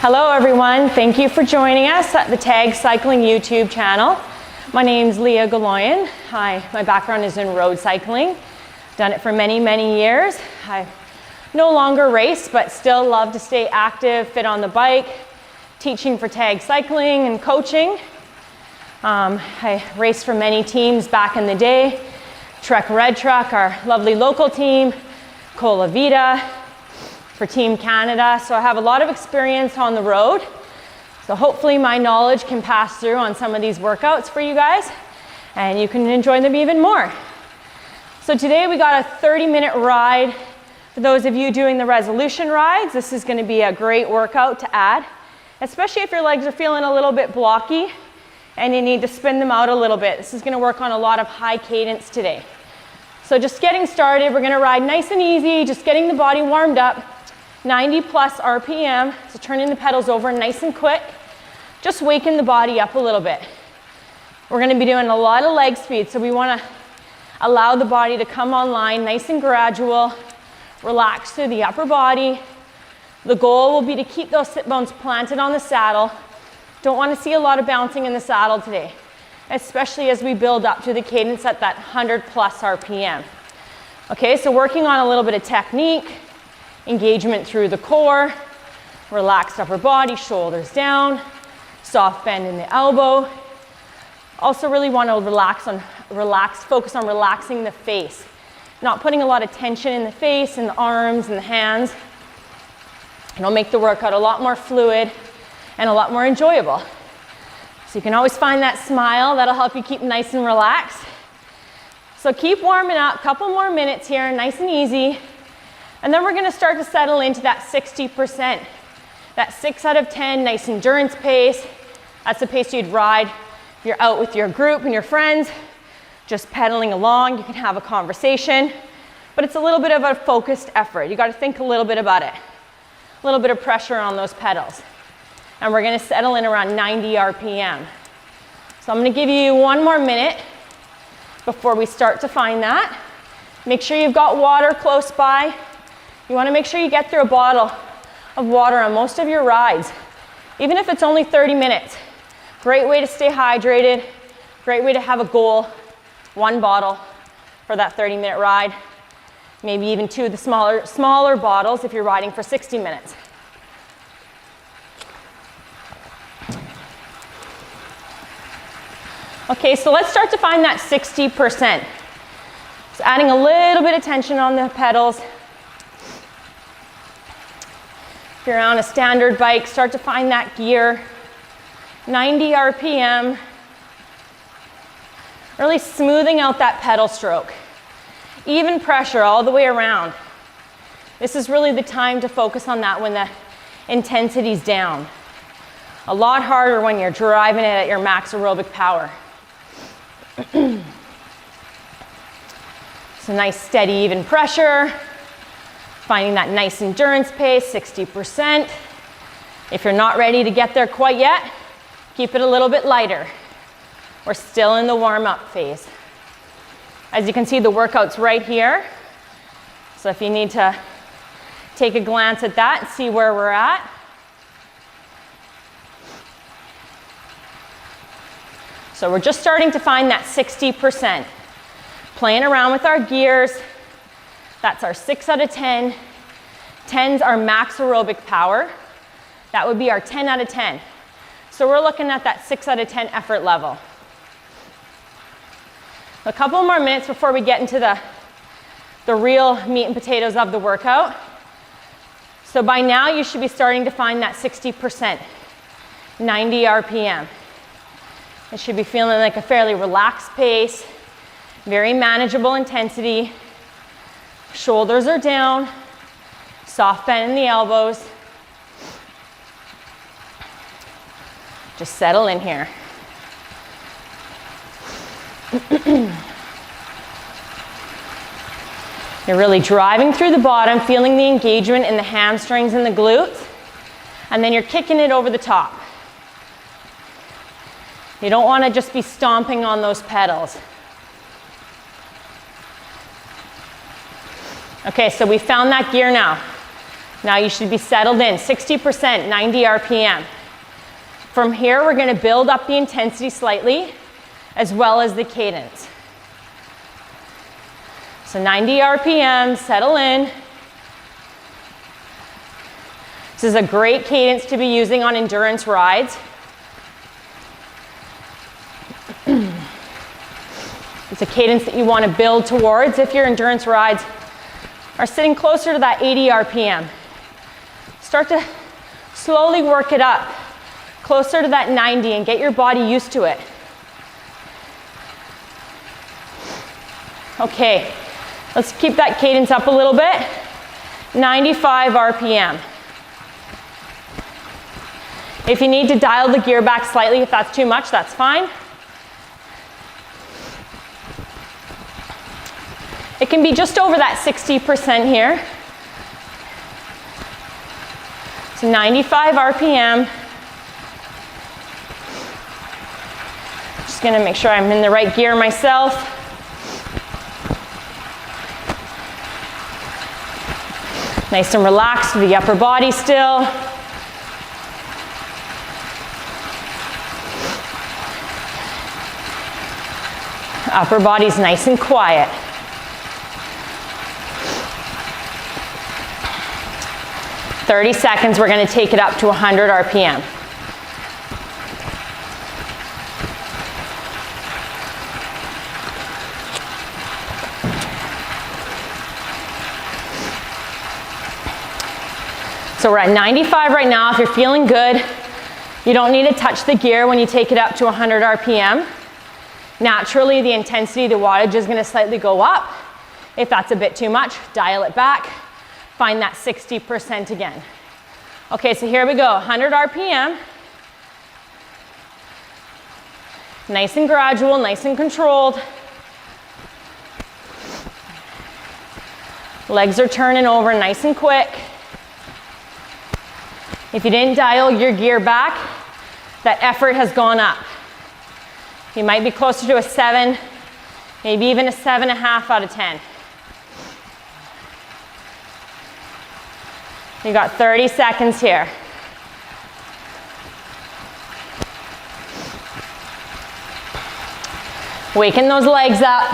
Hello everyone, thank you for joining us at the Tag Cycling YouTube channel. My name's Leah Galoyan. Hi, my background is in road cycling. Done it for many, many years. I no longer race, but still love to stay active, fit on the bike, teaching for Tag Cycling and coaching. I raced for many teams back in the day. Trek Red Truck, our lovely local team, Cola Vita, for Team Canada. So I have a lot of experience on the road. So hopefully my knowledge can pass through on some of these workouts for you guys and you can enjoy them even more. So today we got a 30-minute ride. For those of you doing the resolution rides, this is going to be a great workout to add, especially if your legs are feeling a little bit blocky and you need to spin them out a little bit. This is going to work on a lot of high cadence today. So just getting started, we're going to ride nice and easy, just getting the body warmed up. 90 plus RPM, so turning the pedals over nice and quick, just waking the body up a little bit. We're going to be doing a lot of leg speed, so we want to allow the body to come online nice and gradual, relax through the upper body. The goal will be to keep those sit bones planted on the saddle. Don't want to see a lot of bouncing in the saddle today, especially as we build up to the cadence at that 100 plus RPM. Okay, so working on a little bit of technique, engagement through the core, relaxed upper body, shoulders down, soft bend in the elbow. Also really want to focus on relaxing the face, not putting a lot of tension in the face and the arms and the hands. It'll make the workout a lot more fluid and a lot more enjoyable. So you can always find that smile, that'll help you keep nice and relaxed. So keep warming up, couple more minutes here, nice and easy. And then we're going to start to settle into that 60%. That 6 out of 10, nice endurance pace. That's the pace you'd ride if you're out with your group and your friends, just pedaling along. You can have a conversation, but it's a little bit of a focused effort. You got to think a little bit about it. A little bit of pressure on those pedals. And we're going to settle in around 90 RPM. So I'm going to give you one more minute before we start to find that. Make sure you've got water close by. You want to make sure you get through a bottle of water on most of your rides, even if it's only 30 minutes. Great way to stay hydrated, great way to have a goal, one bottle for that 30-minute ride, maybe even two of the smaller bottles if you're riding for 60 minutes. Okay, so let's start to find that 60%. So adding a little bit of tension on the pedals. If you're on a standard bike, start to find that gear. 90 RPM. Really smoothing out that pedal stroke. Even pressure all the way around. This is really the time to focus on that when the intensity's down. A lot harder when you're driving it at your max aerobic power. So nice, steady, even pressure. Finding that nice endurance pace, 60%. If you're not ready to get there quite yet, keep it a little bit lighter. We're still in the warm-up phase. As you can see, the workout's right here. So if you need to take a glance at that and see where we're at. So we're just starting to find that 60%. Playing around with our gears. That's our 6 out of 10. 10's our max aerobic power. That would be our 10 out of 10. So we're looking at that 6 out of 10 effort level. A couple more minutes before we get into the real meat and potatoes of the workout. So by now you should be starting to find that 60%, 90 RPM. It should be feeling like a fairly relaxed pace, very manageable intensity. Shoulders are down, soft bend in the elbows. Just settle in here. You're really driving through the bottom, feeling the engagement in the hamstrings and the glutes, and then you're kicking it over the top. You don't want to just be stomping on those pedals. Okay, so we found that gear now. Now you should be settled in, 60%, 90 RPM. From here, we're gonna build up the intensity slightly, as well as the cadence. So 90 RPM, settle in. This is a great cadence to be using on endurance rides. It's a cadence that you want to build towards if your endurance rides are sitting closer to that 80 RPM. Start to slowly work it up, closer to that 90, and get your body used to it. Okay, let's keep that cadence up a little bit. 95 RPM. If you need to dial the gear back slightly, if that's too much, that's fine. It can be just over that 60% here. So 95 RPM. Just gonna make sure I'm in the right gear myself. Nice and relaxed with the upper body still. Upper body's nice and quiet. 30 seconds, we're gonna take it up to 100 RPM. So we're at 95 right now. If you're feeling good, you don't need to touch the gear when you take it up to 100 RPM. Naturally, the intensity, the wattage is gonna slightly go up. If that's a bit too much, dial it back. Find that 60% again. Okay, so here we go, 100 RPM. Nice and gradual, nice and controlled. Legs are turning over nice and quick. If you didn't dial your gear back, that effort has gone up. You might be closer to a 7, maybe even a 7.5 out of 10. You got 30 seconds here. Waken those legs up.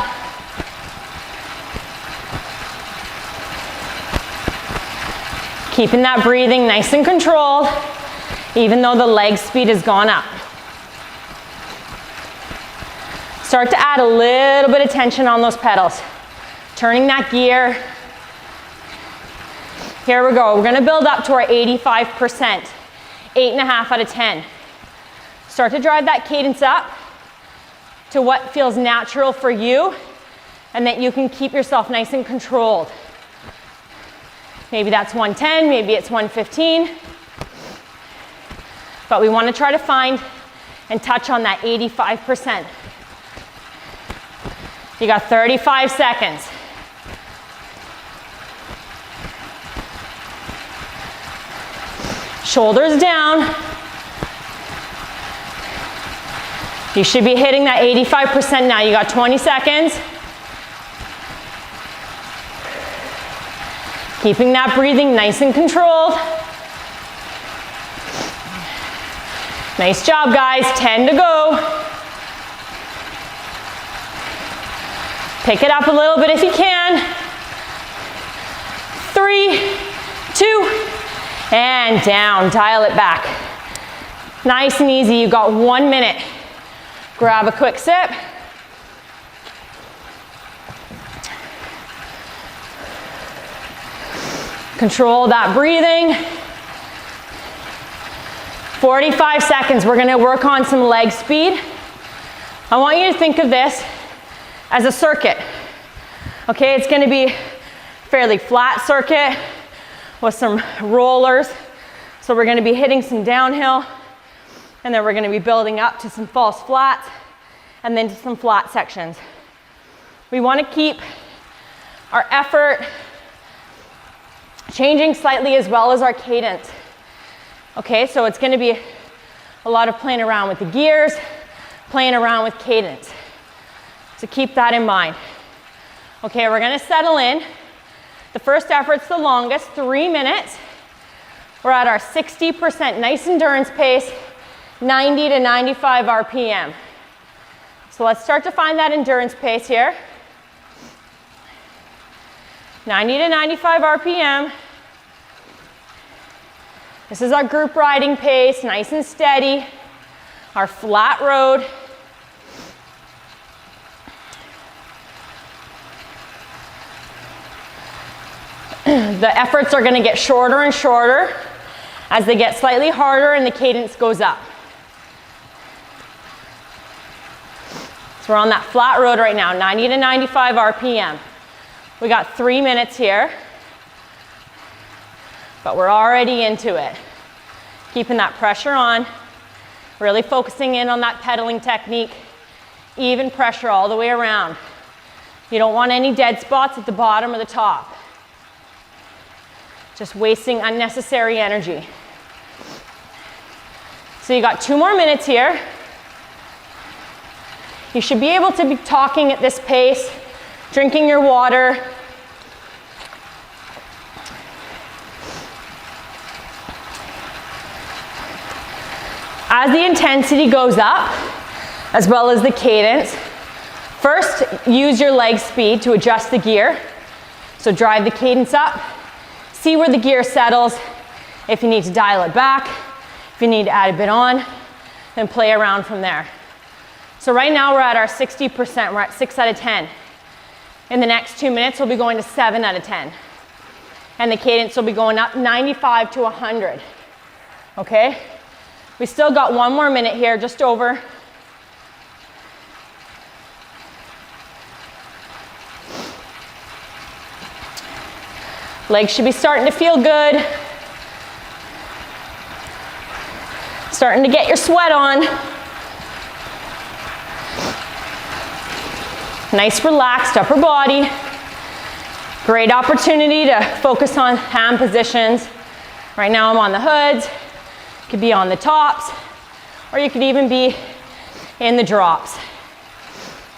Keeping that breathing nice and controlled, even though the leg speed has gone up. Start to add a little bit of tension on those pedals. Turning that gear. Here we go, we're gonna build up to our 85%, 8.5 out of 10. Start to drive that cadence up to what feels natural for you and that you can keep yourself nice and controlled. Maybe that's 110, maybe it's 115. But we wanna try to find and touch on that 85%. You got 35 seconds. Shoulders down. You should be hitting that 85% now. You got 20 seconds. Keeping that breathing nice and controlled. Nice job, guys. 10 to go. Pick it up a little bit if you can. 3, 2, and down. Dial it back. Nice and easy. You got 1 minute. Grab a quick sip. Control that breathing. 45 seconds. We're gonna work on some leg speed. I want you to think of this as a circuit. Okay, it's gonna be fairly flat circuit with some rollers. So we're gonna be hitting some downhill, and then we're gonna be building up to some false flats, and then to some flat sections. We wanna keep our effort changing slightly as well as our cadence. Okay, so it's gonna be a lot of playing around with the gears, playing around with cadence. So keep that in mind. Okay, we're gonna settle in. The first effort's the longest, 3 minutes. We're at our 60%, nice endurance pace, 90 to 95 RPM. So let's start to find that endurance pace here. 90 to 95 RPM. This is our group riding pace, nice and steady. Our flat road. The efforts are going to get shorter and shorter as they get slightly harder and the cadence goes up. So we're on that flat road right now, 90 to 95 RPM. We got 3 minutes here, but we're already into it. Keeping that pressure on, really focusing in on that pedaling technique, even pressure all the way around. You don't want any dead spots at the bottom or the top. Just wasting unnecessary energy. So you got 2 more minutes here. You should be able to be talking at this pace, drinking your water. As the intensity goes up, as well as the cadence, first use your leg speed to adjust the gear. So drive the cadence up, see where the gear settles. If you need to dial it back, if you need to add a bit on, then play around from there. So right now we're at our 60%, we're at 6 out of 10. In the next 2 minutes, we'll be going to 7 out of 10. And the cadence will be going up 95 to 100, okay? We still got 1 more minute here, just over. Legs should be starting to feel good. Starting to get your sweat on. Nice relaxed upper body. Great opportunity to focus on hand positions. Right now I'm on the hoods. You could be on the tops, or you could even be in the drops.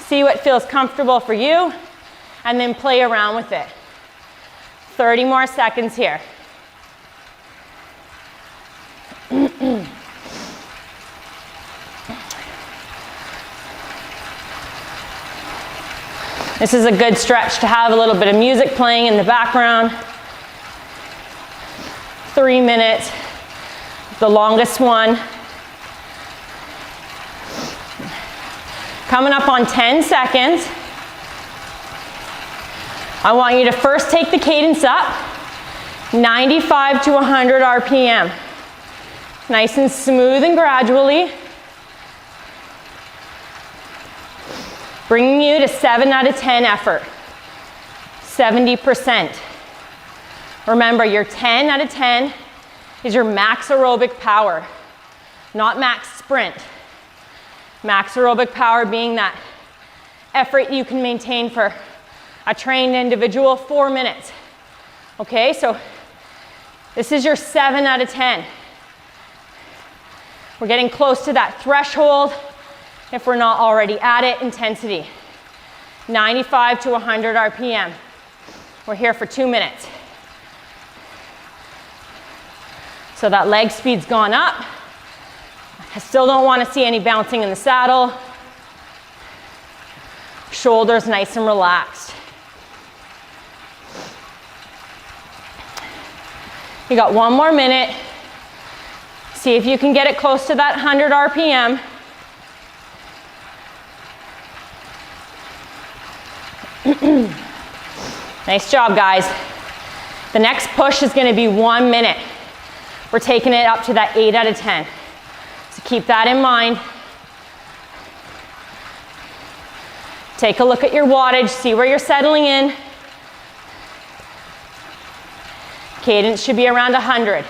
See what feels comfortable for you, and then play around with it. 30 more seconds here. This is a good stretch to have a little bit of music playing in the background. 3 minutes, the longest one. Coming up on 10 seconds. I want you to first take the cadence up, 95 to 100 RPM. Nice and smooth and gradually. Bringing you to 7 out of 10 effort, 70%. Remember, your 10 out of 10 is your max aerobic power, not max sprint. Max aerobic power being that effort you can maintain for a trained individual, 4 minutes. Okay, so this is your 7 out of 10. We're getting close to that threshold if we're not already at it. Intensity, 95 to 100 RPM. We're here for 2 minutes. So that leg speed's gone up. I still don't want to see any bouncing in the saddle. Shoulders nice and relaxed. You got 1 more minute. See if you can get it close to that 100 RPM. Nice job, guys. The next push is going to be 1 minute. We're taking it up to that 8 out of 10. So keep that in mind. Take a look at your wattage, see where you're settling in. Cadence should be around 100.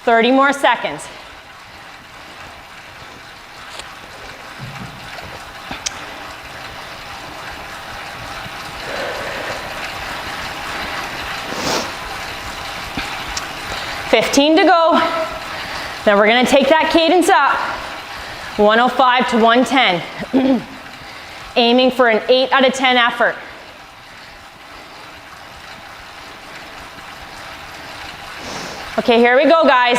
30 more seconds. $15 to go. Then we're going to take that cadence up. 105 to 110. Aiming for an 8 out of 10 effort. Okay, here we go, guys.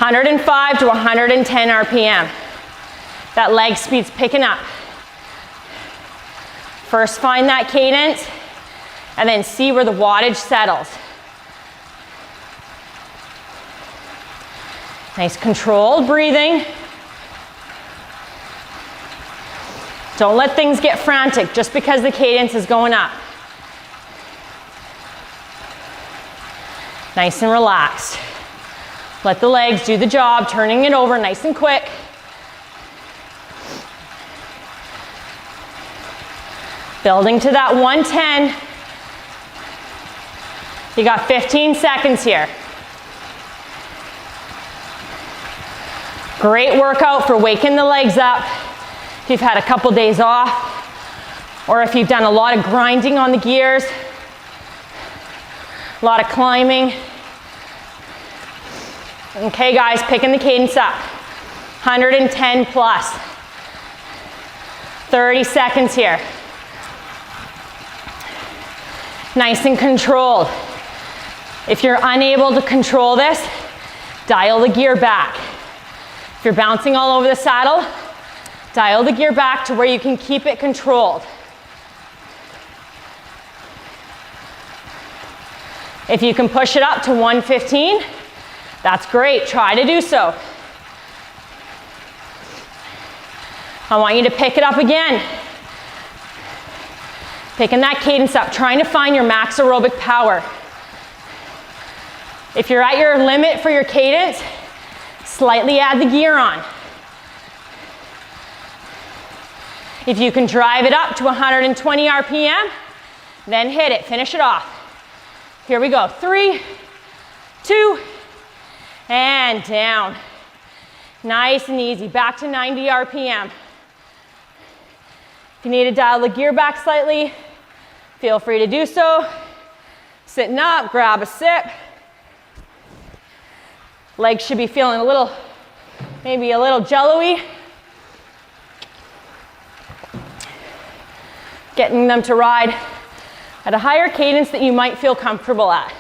105 to 110 RPM. That leg speed's picking up. First find that cadence, and then see where the wattage settles. Nice controlled breathing. Don't let things get frantic just because the cadence is going up. Nice and relaxed. Let the legs do the job, turning it over nice and quick. Building to that 110. You got 15 seconds here. Great workout for waking the legs up if you've had a couple days off, or if you've done a lot of grinding on the gears, a lot of climbing. Okay guys, picking the cadence up. 110 plus. 30 seconds here. Nice and controlled. If you're unable to control this, dial the gear back. If you're bouncing all over the saddle, dial the gear back to where you can keep it controlled. If you can push it up to 115, that's great. Try to do so. I want you to pick it up again. Picking that cadence up, trying to find your max aerobic power. If you're at your limit for your cadence, slightly add the gear on. If you can drive it up to 120 RPM, then hit it, finish it off. Here we go, 3, 2, and down. Nice and easy, back to 90 RPM. If you need to dial the gear back slightly, feel free to do so. Sitting up, grab a sip. Legs should be feeling a little, maybe a little jello-y. Getting them to ride at a higher cadence that you might feel comfortable at.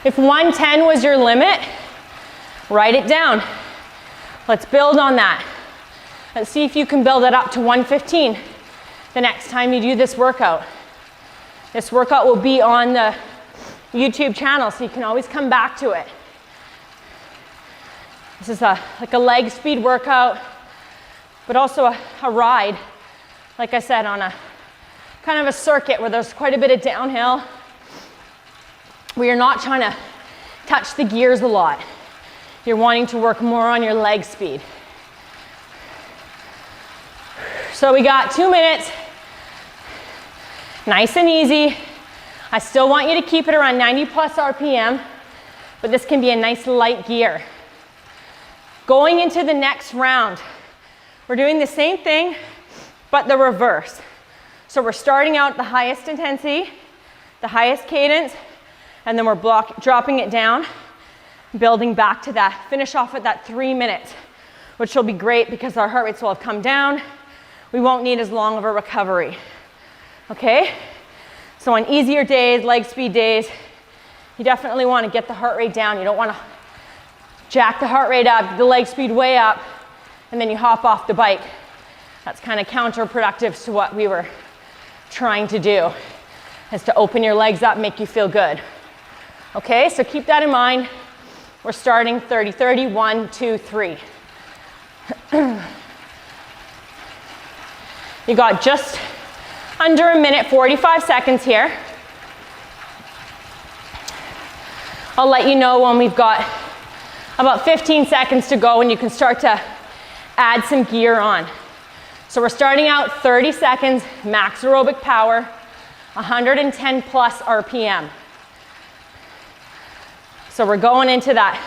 If 110 was your limit, write it down. Let's build on that. Let's see if you can build it up to 115 the next time you do this workout. This workout will be on the YouTube channel, so you can always come back to it. This is like a leg speed workout, but also a ride, like I said, on a kind of a circuit where there's quite a bit of downhill. We are not trying to touch the gears a lot. You're wanting to work more on your leg speed. So we got 2 minutes, nice and easy. I still want you to keep it around 90 plus RPM, but this can be a nice light gear. Going into the next round, we're doing the same thing, but the reverse. So we're starting out the highest intensity, the highest cadence, and then we're dropping it down, building back to that, finish off at that 3 minutes, which will be great because our heart rates will have come down. We won't need as long of a recovery, okay? So on easier days, leg speed days, you definitely want to get the heart rate down. You don't want to jack the heart rate up, the leg speed way up, and then you hop off the bike. That's kind of counterproductive to what we were trying to do, is to open your legs up, make you feel good. Okay, so keep that in mind. We're starting 30-30, 1, 2, 3. You got just under a minute, 45 seconds here. I'll let you know when we've got about 15 seconds to go and you can start to add some gear on. So we're starting out 30 seconds, max aerobic power, 110 plus RPM. So we're going into that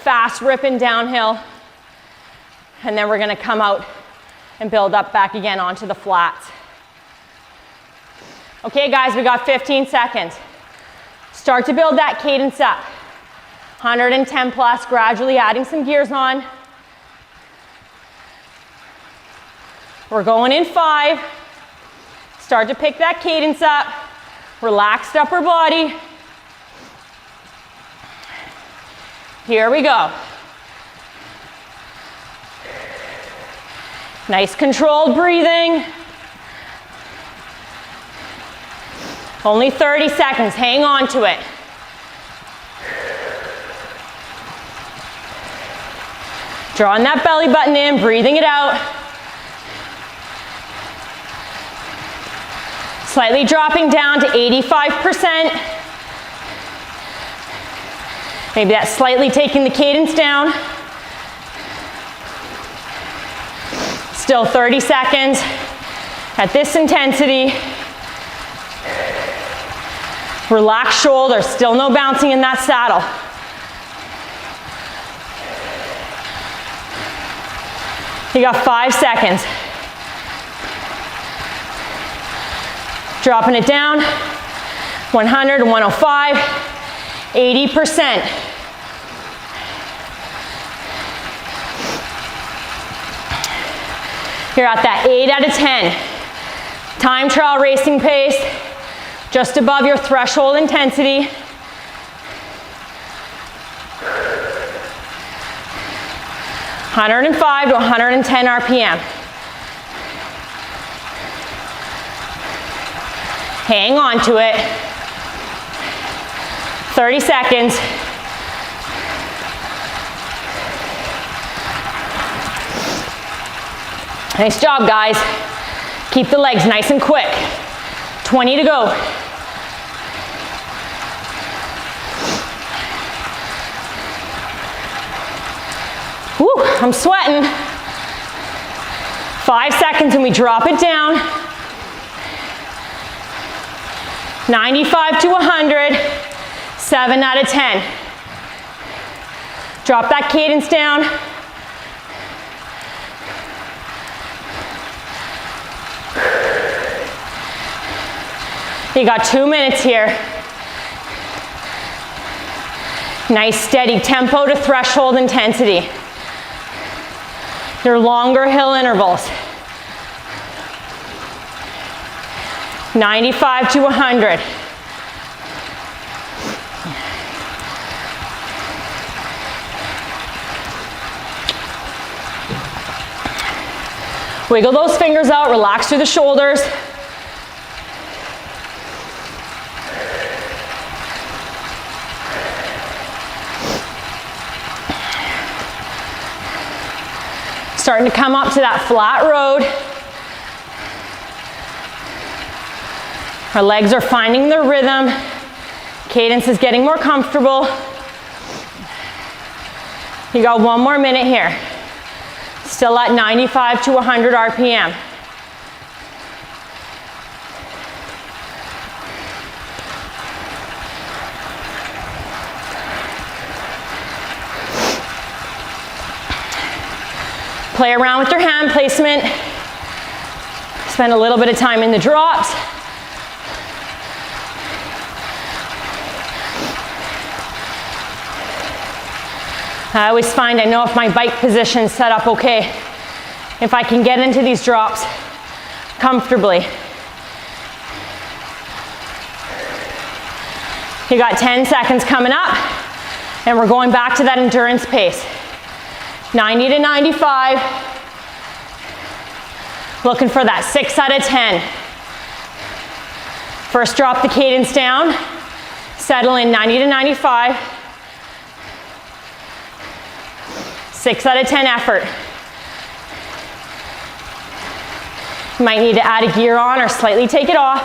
fast ripping downhill, and then we're gonna come out and build up back again onto the flats. Okay guys, we got 15 seconds. Start to build that cadence up. 110 plus, gradually adding some gears on. We're going in 5. Start to pick that cadence up. Relaxed upper body. Here we go. Nice controlled breathing. Only 30 seconds, hang on to it. Drawing that belly button in, breathing it out. Slightly dropping down to 85%. Maybe that's slightly taking the cadence down. Still 30 seconds at this intensity. Relax shoulders, still no bouncing in that saddle. You got 5 seconds. Dropping it down, 100, 105, 80%. You're at that 8 out of 10. Time trial racing pace, just above your threshold intensity. (105 to 110 RPM. Hang on to it. 30 seconds. Nice job, guys. Keep the legs nice and quick. 20 to go. Whew, I'm sweating. 5 seconds and we drop it down. 95 to 100, 7 out of 10. Drop that cadence down. You got 2 minutes here. Nice steady tempo to threshold intensity. Your longer hill intervals. 95 to 100. Wiggle those fingers out, relax through the shoulders. Starting to come up to that flat road. Our legs are finding their rhythm. Cadence is getting more comfortable. You got 1 more minute here. Still at 95 to 100 RPM. Play around with your hand placement. Spend a little bit of time in the drops. I always find I know if my bike position's set up okay, if I can get into these drops comfortably. You got 10 seconds coming up, and we're going back to that endurance pace. 90 to 95. Looking for that 6 out of 10. First drop the cadence down. Settle in 90 to 95. 6 out of 10 effort. You might need to add a gear on or slightly take it off.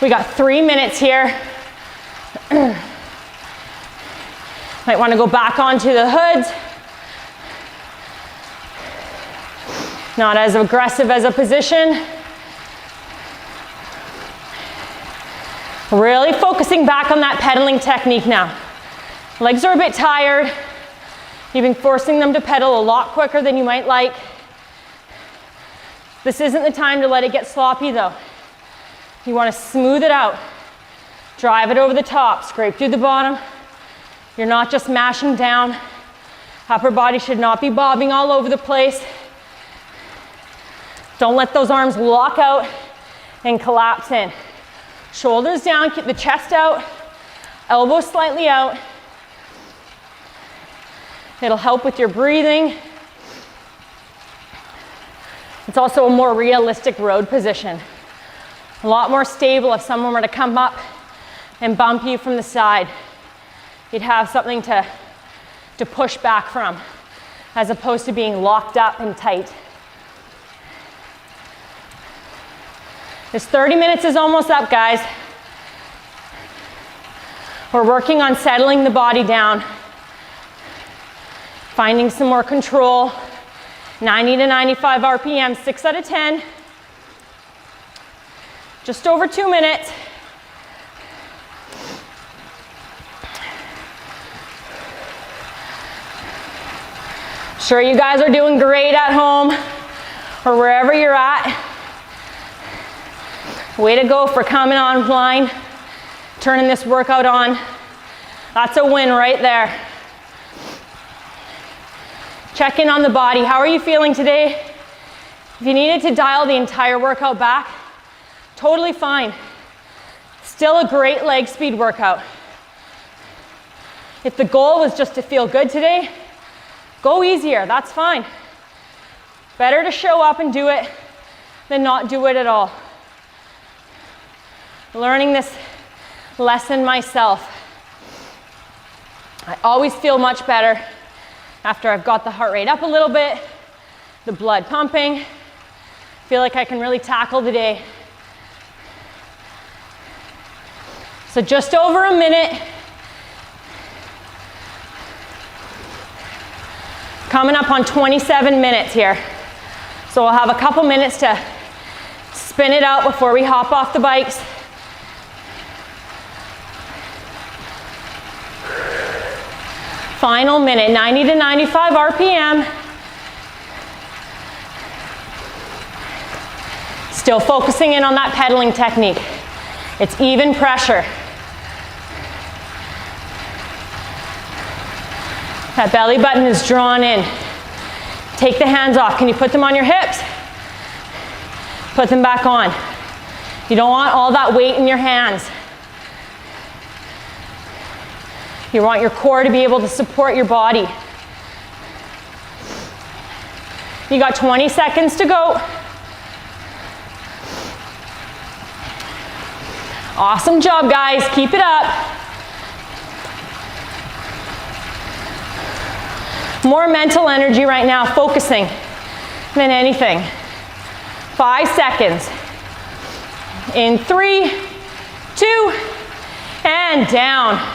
We got 3 minutes here. Might want to go back onto the hoods. Not as aggressive as a position. Really focusing back on that pedaling technique now. Legs are a bit tired. You've been forcing them to pedal a lot quicker than you might like. This isn't the time to let it get sloppy though. You want to smooth it out. Drive it over the top, scrape through the bottom. You're not just mashing down. Upper body should not be bobbing all over the place. Don't let those arms lock out and collapse in. Shoulders down, keep the chest out, elbows slightly out. It'll help with your breathing. It's also a more realistic road position. A lot more stable if someone were to come up and bump you from the side. You'd have something to push back from, as opposed to being locked up and tight. This 30 minutes is almost up, guys. We're working on settling the body down, finding some more control. 90 to 95 RPM, 6 out of 10. Just over 2 minutes. Sure, you guys are doing great at home or wherever you're at. Way to go for coming online, turning this workout on. That's a win right there. Check in on the body. How are you feeling today? If you needed to dial the entire workout back, totally fine. Still a great leg speed workout. If the goal was just to feel good today, go easier, that's fine. Better to show up and do it than not do it at all. Learning this lesson myself. I always feel much better after I've got the heart rate up a little bit, the blood pumping. Feel like I can really tackle the day. So just over a minute. Coming up on 27 minutes here. So we'll have a couple minutes to spin it out before we hop off the bikes. Final minute, 90 to 95 RPM. Still focusing in on that pedaling technique. It's even pressure. That belly button is drawn in. Take the hands off. Can you put them on your hips? Put them back on. You don't want all that weight in your hands. You want your core to be able to support your body. You got 20 seconds to go. Awesome job, guys. Keep it up. More mental energy right now, focusing than anything. 5 seconds. In 3, 2, and down.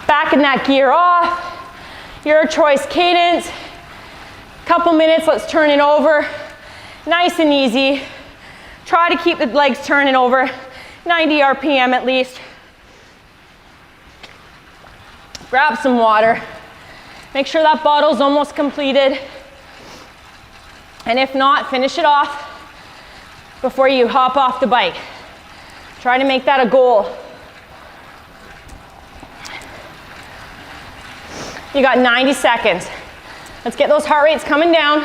Back in that gear off. Your choice cadence. Couple minutes, let's turn it over. Nice and easy. Try to keep the legs turning over. 90 RPM at least. Grab some water. Make sure that bottle's almost completed. And if not, finish it off before you hop off the bike. Try to make that a goal. You got 90 seconds. Let's get those heart rates coming down.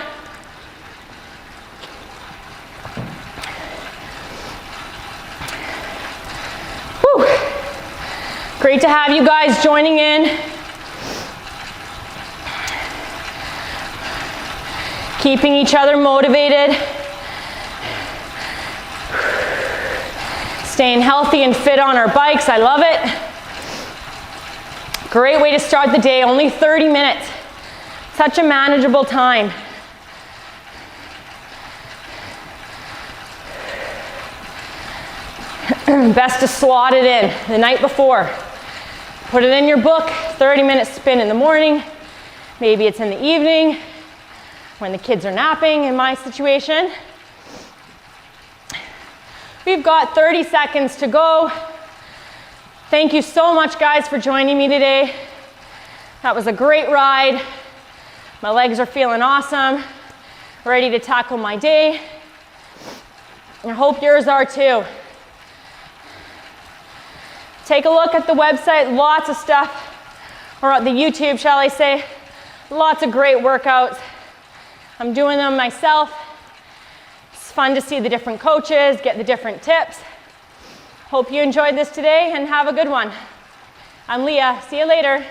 Whew. Great to have you guys joining in. Keeping each other motivated. Staying healthy and fit on our bikes. I love it. Great way to start the day, only 30 minutes. Such a manageable time. Best to slot it in the night before. Put it in your book, 30-minute spin in the morning. Maybe it's in the evening when the kids are napping, in my situation. We've got 30 seconds to go. Thank you so much, guys, for joining me today. That was a great ride. My legs are feeling awesome. Ready to tackle my day. I hope yours are too. Take a look at the website, lots of stuff, or at the YouTube, shall I say. Lots of great workouts. I'm doing them myself. It's fun to see the different coaches, get the different tips. Hope you enjoyed this today and have a good one. I'm Leah. See you later.